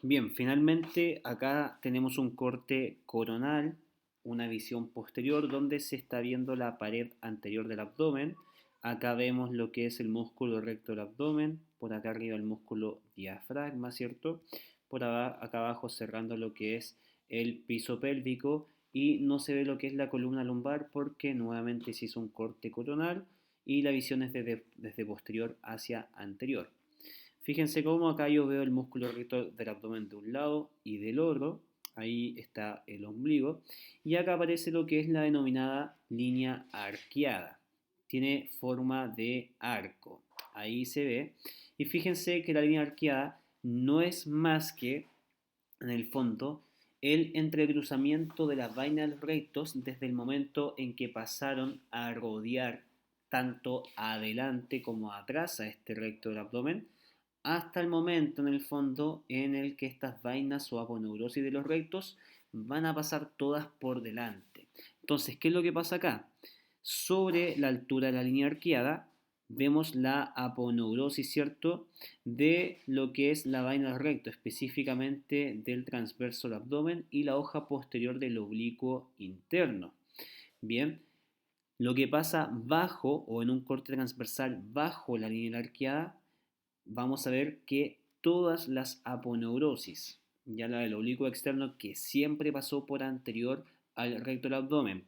Bien, finalmente acá tenemos un corte coronal, una visión posterior donde se está viendo la pared anterior del abdomen. Acá vemos lo que es el músculo recto del abdomen, por acá arriba el músculo diafragma, ¿cierto? Acá abajo cerrando lo que es el piso pélvico y no se ve lo que es la columna lumbar porque nuevamente se hizo un corte coronal y la visión es desde posterior hacia anterior. Fíjense cómo acá yo veo el músculo recto del abdomen de un lado y del otro. Ahí está el ombligo. Y acá aparece lo que es la denominada línea arqueada. Tiene forma de arco. Ahí se ve. Y fíjense que la línea arqueada no es más que, en el fondo, el entrecruzamiento de las vainas de los rectos desde el momento en que pasaron a rodear tanto adelante como atrás a este recto del abdomen hasta el momento en el fondo en el que estas vainas o aponeurosis de los rectos van a pasar todas por delante. Entonces, ¿qué es lo que pasa acá? Sobre la altura de la línea arqueada vemos la aponeurosis, ¿cierto? De lo que es la vaina del recto, específicamente del transverso del abdomen y la hoja posterior del oblicuo interno. Bien, lo que pasa bajo o en un corte transversal bajo la línea arqueada vamos a ver que todas las aponeurosis, ya la del oblicuo externo que siempre pasó por anterior al recto del abdomen,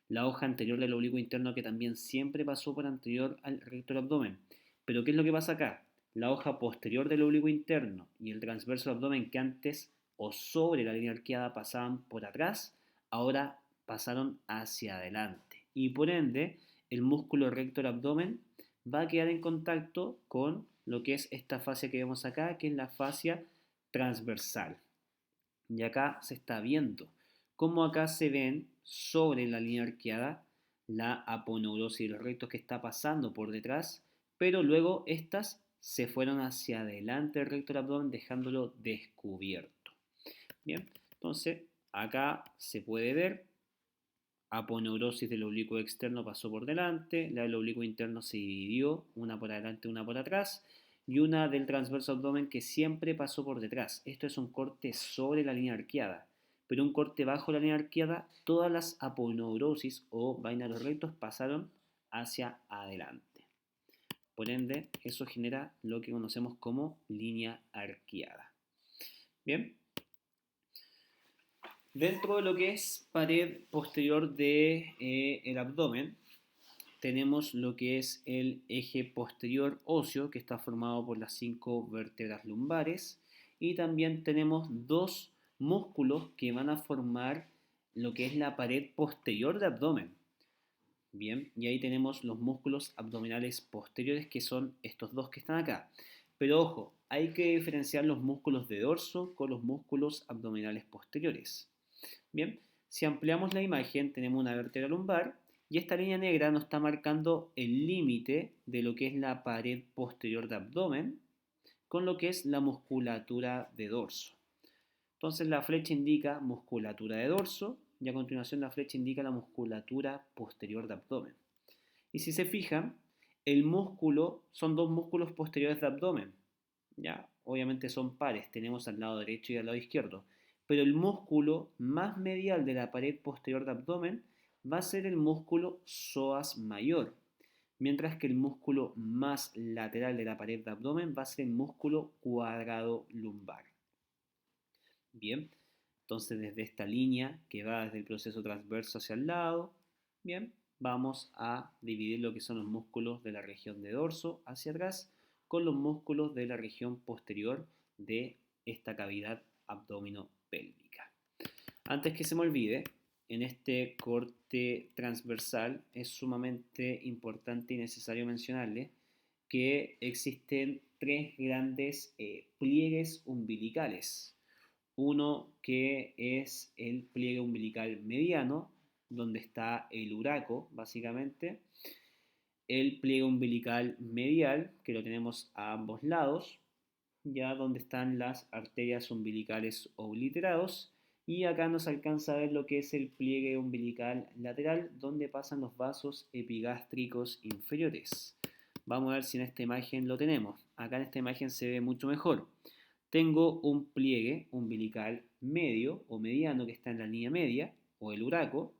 la hoja anterior del oblicuo interno que también siempre pasó por anterior al recto del abdomen. Pero ¿qué es lo que pasa acá? La hoja posterior del oblicuo interno y el transverso del abdomen que antes o sobre la línea arqueada pasaban por atrás, ahora pasaron hacia adelante. Y por ende, el músculo recto del abdomen va a quedar en contacto con lo que es esta fascia que vemos acá, que es la fascia transversal. Y acá se está viendo cómo acá se ven sobre la línea arqueada la aponeurosis de los rectos que está pasando por detrás, pero luego estas se fueron hacia adelante del recto del abdomen dejándolo descubierto. Bien, entonces acá se puede ver aponeurosis del oblicuo externo pasó por delante, la del oblicuo interno se dividió, una por adelante, una por atrás, y una del transverso abdomen que siempre pasó por detrás. Esto es un corte sobre la línea arqueada, pero un corte bajo la línea arqueada, todas las aponeurosis o vainas de los rectos pasaron hacia adelante. Por ende, eso genera lo que conocemos como línea arqueada. Bien, dentro de lo que es pared posterior del abdomen, tenemos lo que es el eje posterior óseo, que está formado por las 5 vértebras lumbares, y también tenemos dos músculos que van a formar lo que es la pared posterior del abdomen. Bien, y ahí tenemos los músculos abdominales posteriores, que son estos dos que están acá. Pero ojo, hay que diferenciar los músculos de dorso con los músculos abdominales posteriores. Bien, si ampliamos la imagen, tenemos una vértebra lumbar y esta línea negra nos está marcando el límite de lo que es la pared posterior de abdomen con lo que es la musculatura de dorso. Entonces la flecha indica musculatura de dorso y a continuación la flecha indica la musculatura posterior de abdomen. Y si se fijan, el músculo son dos músculos posteriores de abdomen. Ya, obviamente son pares, tenemos al lado derecho y al lado izquierdo. Pero el músculo más medial de la pared posterior de abdomen va a ser el músculo psoas mayor, mientras que el músculo más lateral de la pared de abdomen va a ser el músculo cuadrado lumbar. Bien, entonces desde esta línea que va desde el proceso transverso hacia el lado, bien, vamos a dividir lo que son los músculos de la región de dorso hacia atrás con los músculos de la región posterior de esta cavidad abdominopélvica. Antes que se me olvide, en este corte transversal es sumamente importante y necesario mencionarle que existen tres grandes pliegues umbilicales. Uno que es el pliegue umbilical mediano, donde está el uraco, básicamente. El pliegue umbilical medial, que lo tenemos a ambos lados, ya donde están las arterias umbilicales obliterados. Y acá nos alcanza a ver lo que es el pliegue umbilical lateral, donde pasan los vasos epigástricos inferiores. Vamos a ver si en esta imagen lo tenemos. Acá en esta imagen se ve mucho mejor. tengo un pliegue umbilical medio o mediano que está en la línea media o el uraco.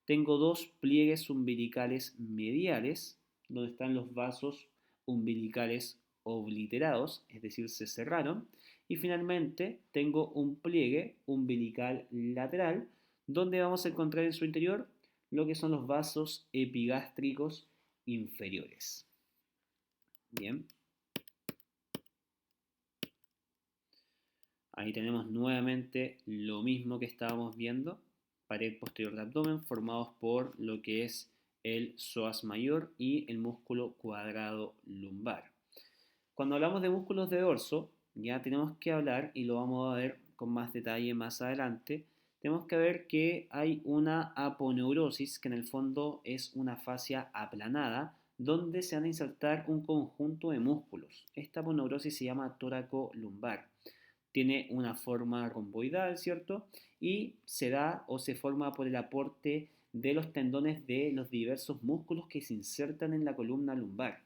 Tengo dos pliegues umbilicales mediales, donde están los vasos umbilicales obliterados, es decir, se cerraron. Y finalmente tengo un pliegue umbilical lateral, donde vamos a encontrar en su interior lo que son los vasos epigástricos inferiores. Bien. Ahí tenemos nuevamente lo mismo que estábamos viendo, pared posterior de abdomen formados por lo que es el psoas mayor y el músculo cuadrado lumbar. Cuando hablamos de músculos de dorso, ya tenemos que hablar, y lo vamos a ver con más detalle más adelante, tenemos que ver que hay una aponeurosis, que en el fondo es una fascia aplanada, donde se van a insertar un conjunto de músculos. Esta aponeurosis se llama tóraco-lumbar. Tiene una forma romboidal, ¿cierto? Y se da o se forma por el aporte de los tendones de los diversos músculos que se insertan en la columna lumbar.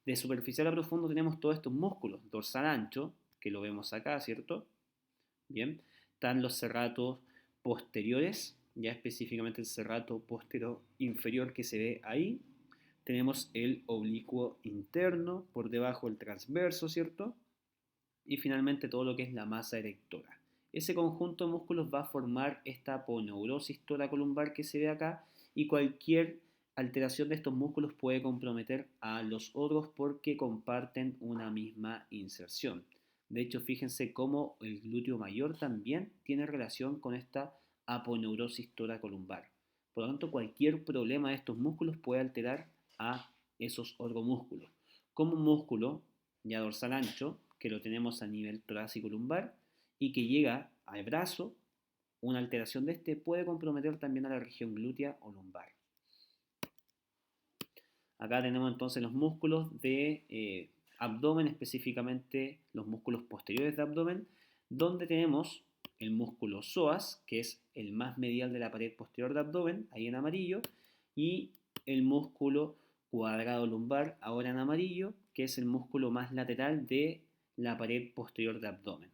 De superficial a profundo tenemos todos estos músculos. Dorsal ancho, que lo vemos acá, ¿cierto? Bien. Están los serratos posteriores, ya específicamente el serrato posterior inferior que se ve ahí. Tenemos el oblicuo interno, por debajo el transverso, ¿cierto? Y finalmente todo lo que es la masa erectora. Ese conjunto de músculos va a formar esta aponeurosis toracolumbar que se ve acá, y cualquier alteración de estos músculos puede comprometer a los otros porque comparten una misma inserción. De hecho, fíjense cómo el glúteo mayor también tiene relación con esta aponeurosis toracolumbar. Por lo tanto, cualquier problema de estos músculos puede alterar a esos orgomúsculos. Como un músculo ya dorsal ancho, que lo tenemos a nivel torácico lumbar y que llega al brazo, una alteración de este puede comprometer también a la región glútea o lumbar. Acá tenemos entonces los músculos de abdomen, específicamente los músculos posteriores de abdomen, donde tenemos el músculo psoas, que es el más medial de la pared posterior de abdomen, ahí en amarillo, y el músculo cuadrado lumbar, ahora en amarillo, que es el músculo más lateral de la pared posterior de abdomen.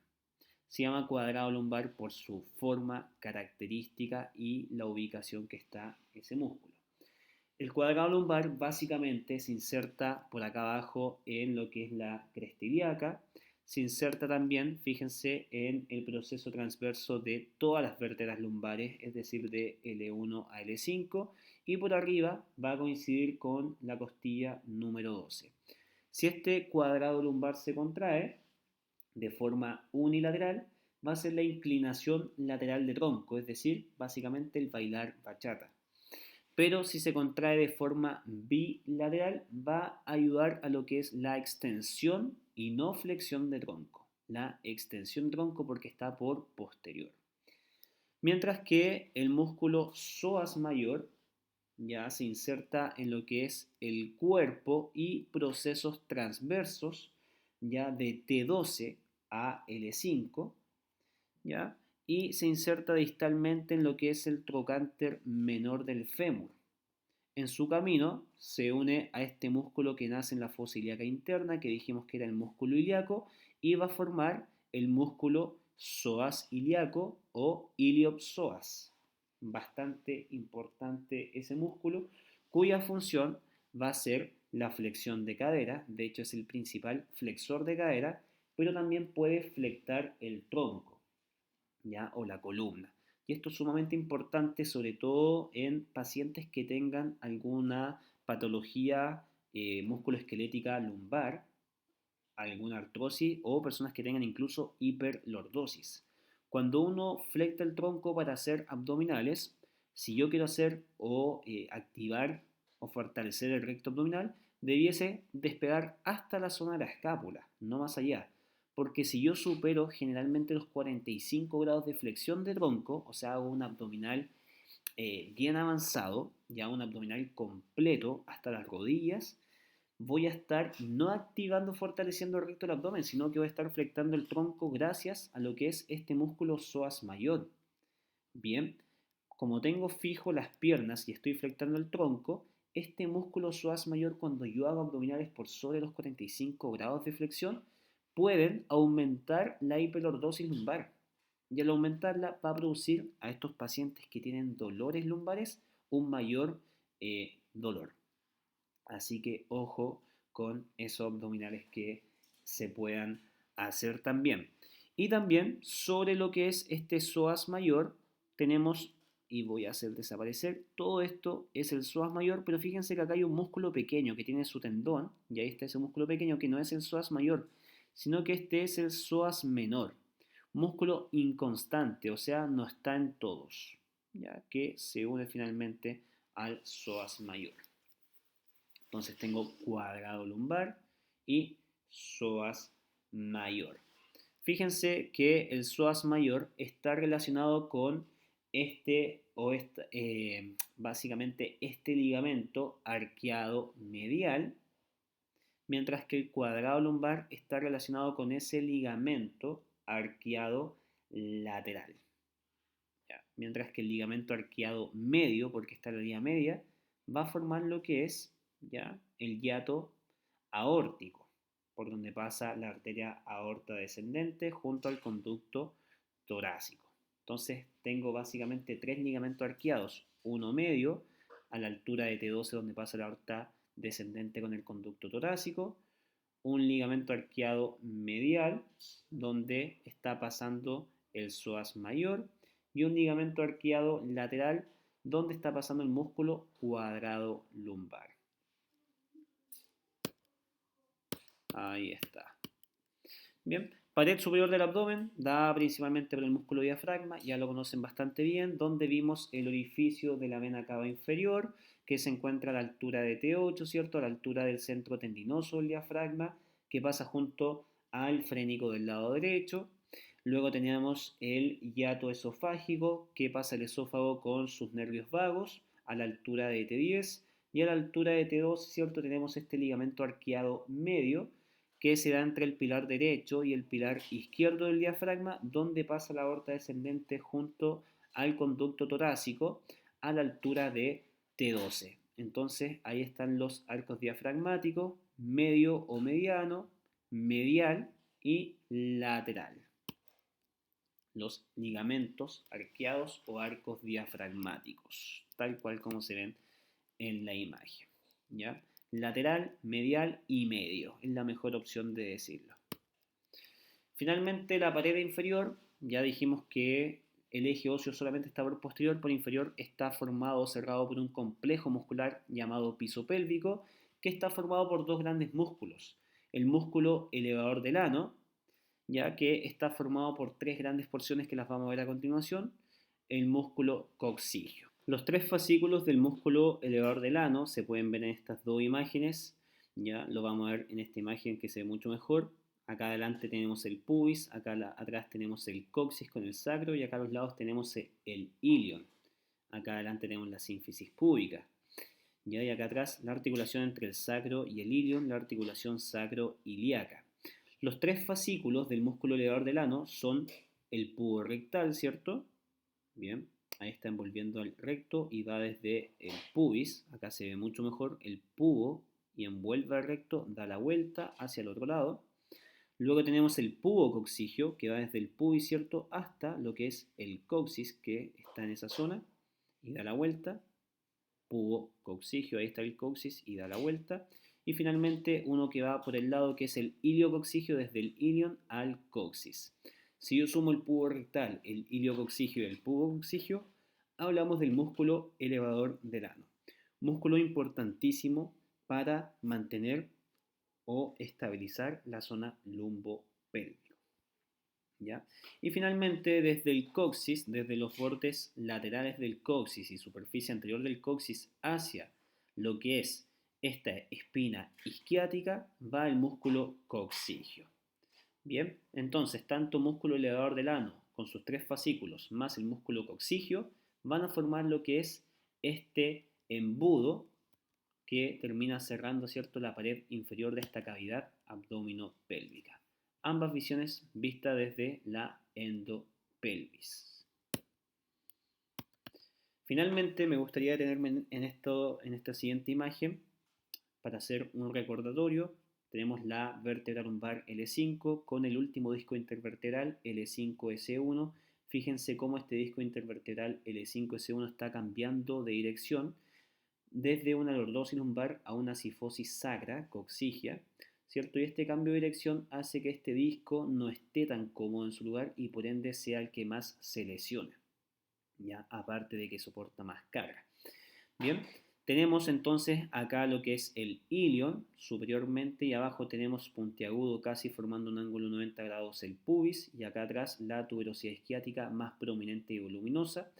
Se llama cuadrado lumbar por su forma característica y la ubicación que está ese músculo. El cuadrado lumbar básicamente se inserta por acá abajo en lo que es la cresta ilíaca. Se inserta también, fíjense, en el proceso transverso de todas las vértebras lumbares, es decir, de L1 a L5, y por arriba va a coincidir con la costilla número 12. Si este cuadrado lumbar se contrae de forma unilateral, va a ser la inclinación lateral de tronco, es decir, básicamente el bailar bachata. Pero si se contrae de forma bilateral, va a ayudar a lo que es la extensión y no flexión de tronco. La extensión de tronco porque está por posterior. Mientras que el músculo psoas mayor ya se inserta en lo que es el cuerpo y procesos transversos ya de T12 a L5, ¿ya? Y se inserta distalmente en lo que es el trocánter menor del fémur. En su camino se une a este músculo que nace en la fosa ilíaca interna, que dijimos que era el músculo ilíaco, y va a formar el músculo psoas ilíaco o iliopsoas. Bastante importante ese músculo, cuya función va a ser la flexión de cadera. De hecho, es el principal flexor de cadera, pero también puede flectar el tronco, ¿ya? O la columna. Y esto es sumamente importante, sobre todo en pacientes que tengan alguna patología musculoesquelética lumbar, alguna artrosis o personas que tengan incluso hiperlordosis. Cuando uno flecta el tronco para hacer abdominales, si yo quiero hacer o activar o fortalecer el recto abdominal, debiese despegar hasta la zona de la escápula, no más allá. Porque si yo supero generalmente los 45 grados de flexión de tronco, o sea, hago un abdominal bien avanzado, ya un abdominal completo hasta las rodillas, voy a estar no activando, fortaleciendo el recto del abdomen, sino que voy a estar flectando el tronco gracias a lo que es este músculo psoas mayor. Bien, como tengo fijo las piernas y estoy flectando el tronco, este músculo psoas mayor, cuando yo hago abdominales por sobre los 45 grados de flexión, pueden aumentar la hiperlordosis lumbar. Y al aumentarla va a producir a estos pacientes que tienen dolores lumbares un mayor dolor. Así que ojo con esos abdominales que se puedan hacer también. Y también sobre lo que es este psoas mayor, tenemos, y voy a hacer desaparecer, todo esto es el psoas mayor, pero fíjense que acá hay un músculo pequeño que tiene su tendón, y ahí está ese músculo pequeño que no es el psoas mayor, sino que este es el psoas menor. Músculo inconstante, o sea, no está en todos, ya que se une finalmente al psoas mayor. Entonces tengo cuadrado lumbar y psoas mayor. Fíjense que el psoas mayor está relacionado con básicamente este ligamento arqueado medial, mientras que el cuadrado lumbar está relacionado con ese ligamento arqueado lateral. ¿Ya? Mientras que el ligamento arqueado medio, porque está en la línea media, va a formar lo que es ¿ya? El hiato aórtico, por donde pasa la arteria aorta descendente junto al conducto torácico. Entonces tengo básicamente tres ligamentos arqueados, uno medio a la altura de T12 donde pasa la aorta descendente con el conducto torácico, un ligamento arqueado medial donde está pasando el psoas mayor y un ligamento arqueado lateral donde está pasando el músculo cuadrado lumbar. Ahí está. Bien, pared superior del abdomen, dada principalmente por el músculo diafragma, ya lo conocen bastante bien, donde vimos el orificio de la vena cava inferior, que se encuentra a la altura de T8, ¿cierto? A la altura del centro tendinoso del diafragma, que pasa junto al frénico del lado derecho. Luego teníamos el hiato esofágico, que pasa el esófago con sus nervios vagos, a la altura de T10, y a la altura de T12, ¿cierto? Tenemos este ligamento arqueado medio, que se da entre el pilar derecho y el pilar izquierdo del diafragma, donde pasa la aorta descendente junto al conducto torácico a la altura de T12. Entonces ahí están los arcos diafragmáticos, medio o mediano, medial y lateral. Los ligamentos arqueados o arcos diafragmáticos, tal cual como se ven en la imagen. ¿Ya? Lateral, medial y medio. Es la mejor opción de decirlo. Finalmente, la pared inferior, ya dijimos que el eje óseo solamente está por inferior está formado o cerrado por un complejo muscular llamado piso pélvico, que está formado por dos grandes músculos. El músculo elevador del ano, ya que está formado por tres grandes porciones que las vamos a ver a continuación, el músculo coxígeo. Los tres fascículos del músculo elevador del ano se pueden ver en estas dos imágenes, ya lo vamos a ver en esta imagen que se ve mucho mejor. Acá adelante tenemos el pubis, acá atrás tenemos el coxis con el sacro y acá a los lados tenemos el ilion. Acá adelante tenemos la sínfisis púbica. Y acá atrás la articulación entre el sacro y el ilion, la articulación sacro-ilíaca. Los tres fascículos del músculo elevador del ano son el pubo rectal, ¿cierto? Bien, ahí está envolviendo el recto y va desde el pubis, acá se ve mucho mejor, el pubo y envuelve al recto, da la vuelta hacia el otro lado. Luego tenemos el pubo coxígeo, que va desde el pubis, ¿cierto?, hasta lo que es el coxis, que está en esa zona, y da la vuelta. Pubo coxígeo, ahí está el coxis y da la vuelta. Y finalmente uno que va por el lado que es el iliocoxígeo, desde el ilion al coxis. Si yo sumo el pubo rectal, el iliocoxígeo y el pubo coxígeo, hablamos del músculo elevador del ano. Músculo importantísimo para mantener o estabilizar la zona lumbopélvica. ¿Ya? Y finalmente, desde el coxis, desde los bordes laterales del coxis y superficie anterior del coxis hacia lo que es esta espina isquiática, va el músculo coxígeo. Bien, entonces, tanto músculo elevador del ano con sus tres fascículos más el músculo coxígeo van a formar lo que es este embudo que termina cerrando, ¿cierto?, la pared inferior de esta cavidad abdominopélvica. Ambas visiones vistas desde la endopelvis. Finalmente, me gustaría detenerme en esta siguiente imagen para hacer un recordatorio. tenemos la vértebra lumbar L5 con el último disco intervertebral L5-S1. Fíjense cómo este disco intervertebral L5-S1 está cambiando de dirección desde una lordosis lumbar a una cifosis sacra, coxigia, ¿cierto? Y este cambio de dirección hace que este disco no esté tan cómodo en su lugar y por ende sea el que más se lesiona, ¿ya? Aparte de que soporta más carga. Bien, tenemos entonces acá lo que es el ilion superiormente y abajo tenemos puntiagudo casi formando un ángulo 90 grados el pubis y acá atrás la tuberosidad isquiática más prominente y voluminosa,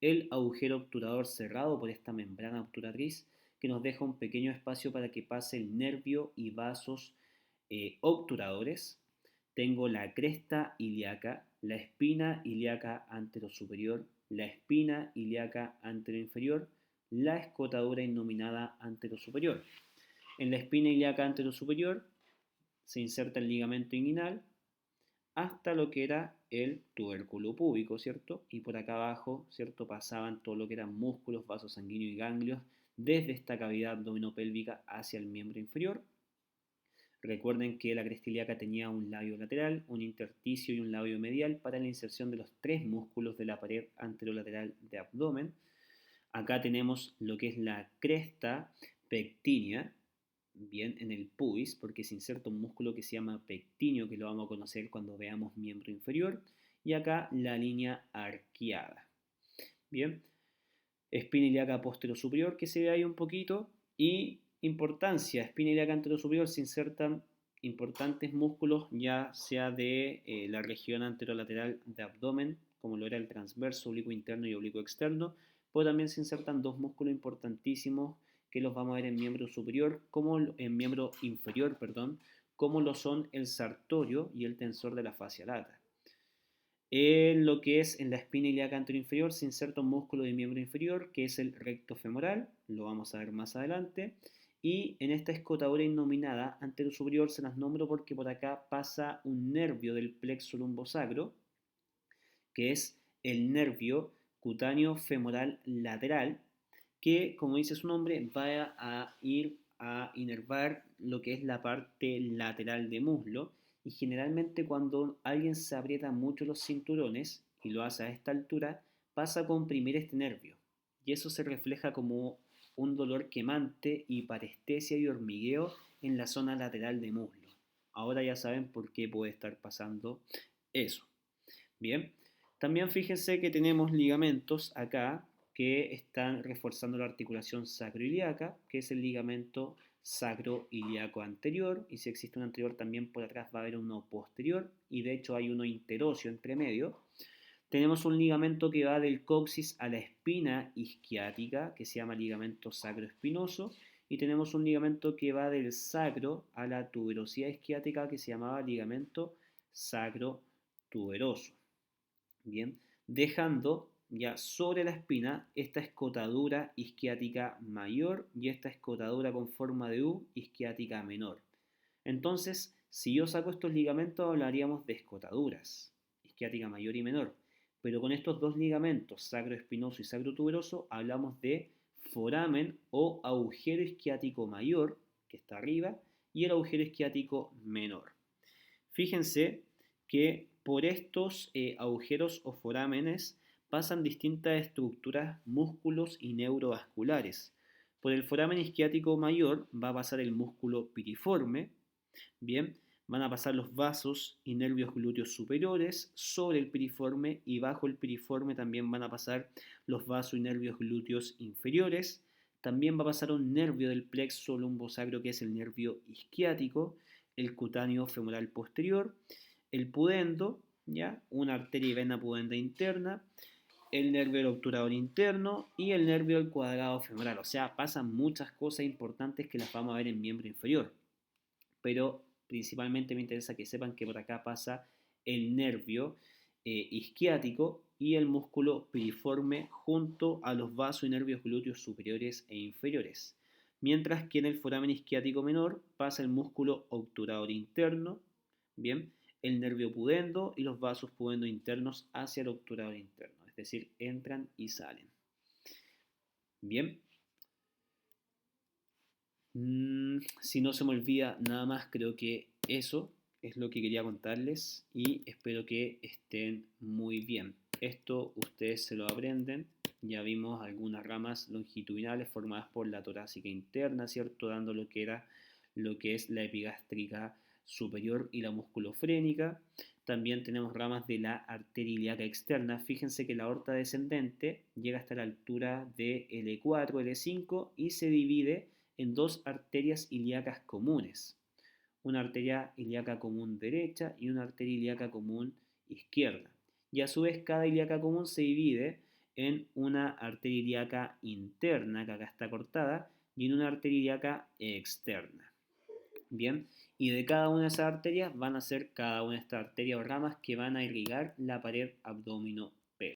el agujero obturador cerrado por esta membrana obturatriz que nos deja un pequeño espacio para que pase el nervio y vasos obturadores. Tengo la cresta ilíaca, la espina ilíaca anterosuperior, la espina ilíaca anteroinferior, la escotadura innominada anterosuperior. En la espina ilíaca anterosuperior se inserta el ligamento inguinal hasta lo que era el tubérculo púbico, ¿cierto? Y por acá abajo, ¿cierto? Pasaban todo lo que eran músculos, vasos sanguíneos y ganglios desde esta cavidad abdominopélvica hacia el miembro inferior. Recuerden que la cresta ilíaca tenía un labio lateral, un intersticio y un labio medial para la inserción de los tres músculos de la pared anterolateral de abdomen. Acá tenemos lo que es la cresta pectínea, bien en el pubis, porque se inserta un músculo que se llama pectíneo, que lo vamos a conocer cuando veamos miembro inferior, y acá la línea arqueada. Bien, espina ilíaca posterior-superior que se ve ahí un poquito, y importancia, espina ilíaca anterosuperior se insertan importantes músculos, ya sea de la región anterolateral de abdomen, como lo era el transverso, oblicuo interno y oblicuo externo, pero también se insertan dos músculos importantísimos que los vamos a ver en miembro superior, como en miembro inferior, perdón, como lo son el sartorio y el tensor de la fascia lata. En lo que es en la espina ilíaca anteroinferior se inserta un músculo de miembro inferior que es el recto femoral, lo vamos a ver más adelante, y en esta escotadura innominada anterosuperior se las nombro porque por acá pasa un nervio del plexo lumbosacro, que es el nervio cutáneo femoral lateral, que como dice su nombre va a ir a inervar lo que es la parte lateral de muslo y generalmente cuando alguien se aprieta mucho los cinturones y lo hace a esta altura pasa a comprimir este nervio y eso se refleja como un dolor quemante y parestesia y hormigueo en la zona lateral de muslo. Ahora ya saben por qué puede estar pasando eso. Bien, también fíjense que tenemos ligamentos acá que están reforzando la articulación sacroiliaca, que es el ligamento sacroiliaco anterior, y si existe un anterior también por atrás va a haber uno posterior, y de hecho hay uno interóseo entre medio. Tenemos un ligamento que va del coxis a la espina isquiática, que se llama ligamento sacroespinoso, y tenemos un ligamento que va del sacro a la tuberosidad isquiática, que se llamaba ligamento sacrotuberoso. Bien, dejando ya sobre la espina esta escotadura isquiática mayor y esta escotadura con forma de U isquiática menor. Entonces, si yo saco estos ligamentos, hablaríamos de escotaduras, isquiática mayor y menor. Pero con estos dos ligamentos, sacroespinoso y sacrotuberoso, hablamos de foramen o agujero isquiático mayor, que está arriba, y el agujero isquiático menor. Fíjense que por estos agujeros o forámenes pasan distintas estructuras, músculos y neurovasculares. Por el foramen isquiático mayor va a pasar el músculo piriforme, bien, van a pasar los vasos y nervios glúteos superiores sobre el piriforme y bajo el piriforme también van a pasar los vasos y nervios glúteos inferiores. También va a pasar un nervio del plexo lumbosacro que es el nervio isquiático, el cutáneo femoral posterior, el pudendo, ¿ya? Una arteria y vena pudenda interna, el nervio del obturador interno y el nervio del cuadrado femoral. O sea, pasan muchas cosas importantes que las vamos a ver en miembro inferior. Pero principalmente me interesa que sepan que por acá pasa el nervio isquiático y el músculo piriforme junto a los vasos y nervios glúteos superiores e inferiores. Mientras que en el foramen isquiático menor pasa el músculo obturador interno, bien, el nervio pudendo y los vasos pudendo internos hacia el obturador interno, es decir, entran y salen. Bien. Si no se me olvida nada más, creo que eso es lo que quería contarles y espero que estén muy bien. Esto ustedes se lo aprenden. Ya vimos algunas ramas longitudinales formadas por la torácica interna, ¿cierto? Dando lo que es la epigástrica superior y la musculofrénica. También tenemos ramas de la arteria ilíaca externa. Fíjense que la aorta descendente llega hasta la altura de L4, L5 y se divide en dos arterias ilíacas comunes. Una arteria ilíaca común derecha y una arteria ilíaca común izquierda. Y a su vez cada ilíaca común se divide en una arteria ilíaca interna, que acá está cortada, y en una arteria ilíaca externa. Bien, y de cada una de esas arterias van a ser cada una de estas arterias o ramas que van a irrigar la pared